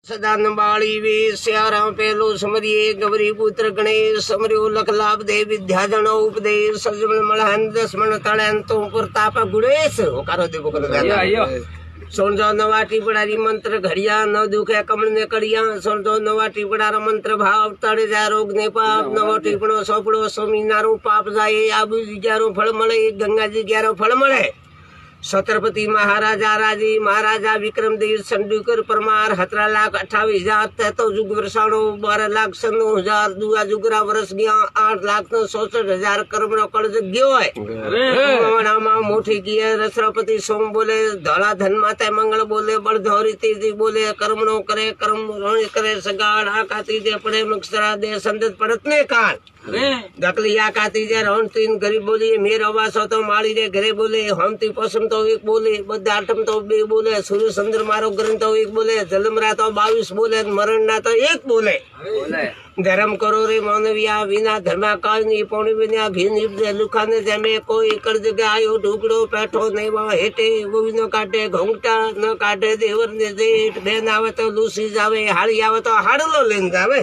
सदानंद बाली वे श्यारा पेलो समरिये गौरी पुत्र गणेश समरियो लख लाभ दे विद्या जन उपदेश सजमन मलहन दसमन तड़न तो प्रताप गुणेश होकारो देवो कर सुन जो नवाटी पड़ारी मंत्र घड़िया न दुखे कमल ने कड़िया सुन जो नवाटी पड़ारा मंत्र भाव तड़े जा रोग ने पाप नवाटी पड़ो सोपड़ो स्वामी नारो पाप जाए आबू जी ग्यारो फल मळे गंगा जी ग्यारो फल मळे छत्रपति महाराजा राजी महाराजा विक्रमदेव संडूकर परमार 17,28,000 तो जुग वर्षाणो 12,96,000 दुआ जुगरा वर्ष गया 8,64,000 कर्म नो कर्ज गयो है मोटी की है राष्ट्रपति सोम बोले धड़ा धन माता मंगल बोले बड़धौरी तीजी बोले कर्म नो करे कर्म रोणी करे सगाड़ आका तीजे पड़े मक्षरा दे संदत पड़तने काल दकलिया का तीजे रोन तीन गरीब बोली मेरा वासो तो माली रे घरे बोले हमती पसम तो एक बोले बद्दा आठम तो बे बोले सूर्य चंद्र मारो ग्रंथ तो एक बोले जलमरा तो 22 बोले मरण ना तो एक बोले धर्म करो रे मानविया बिना धर्मा काज नहीं पौनी बिना भी निपजे लुखाने जमे कोई कर जगह आयो ढुकड़ो बैठो नहीं वहाँ हेटे वो भी न काटे घोंगटा न काटे देवर ने जेठ बेन आवे तो लूसी जावे हाड़ी आवे तो हाड़लो लेन जावे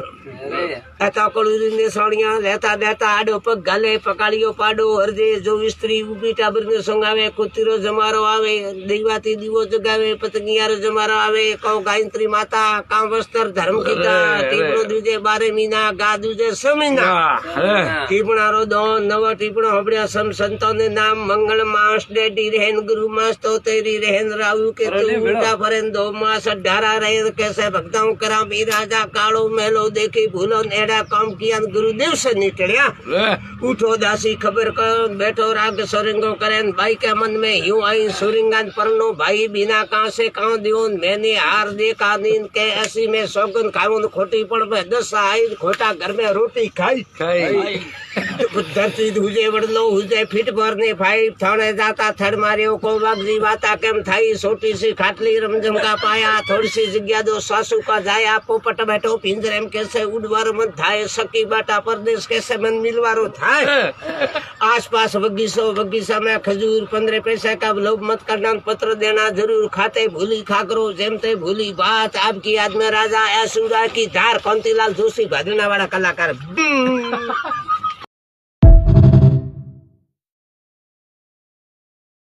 ऐसा कलूरी ने सोनिया लेता देता आडो पग गले पकाड़ियो पाडो हरजे जो स्त्री उभी टाबर ने संगावे कुतीरो जमारो आवे दीवाती दीवो जगावे पतंगियारो जमारो आवे कौ गायत्री माता कां वस्त्र धर्म कीता टीपणो दूजे बारे मीना गा दूजे समीना टीपणारो दो नव टीपणो हबड़िया सम संतों ने नाम मंगल मास डेडी रहन गुरु मास तो तेरी रहन राहु के तू उल्टा फरेन 2 मास 18 रहे कैसे भक्ताओं करा भी राजा कालो मेलो देखी भूलो नेड़ा काम किया गुरुदेव से निकलिया उठो दासी खबर कर बैठो राग सोरिंगो करेन भाई के मन में यूं आई सुरिंगान परनो भाई बिना कहां से कहां दियो मैंने हार देखा नींद के ऐसी में सौगन खाऊं खोटी पड़ में 10 आई खोटा घर में रोटी खाई धरती हुजे वड़लो हुजे फिट भरने भाई थाने जाता थड़ मारियो को बागजी वाता केम थाई छोटी सी खाटली रमझम का पाया थोड़ी सी जग्या दो सासू का जाया पोपट बैठो पिंजरे में कैसे उड़वार मन थाए सकी बाटा परदेश कैसे मन मिलवारो थाए आसपास बगीचा में खजूर 15 पैसे का लोभ मत करना पत्र देना जरूर खाते भूली खाकरो जेमते भूली बात आपकी याद में राजा ऐसुरा की धार कांतिलाल जोशी भादना वाला कलाकार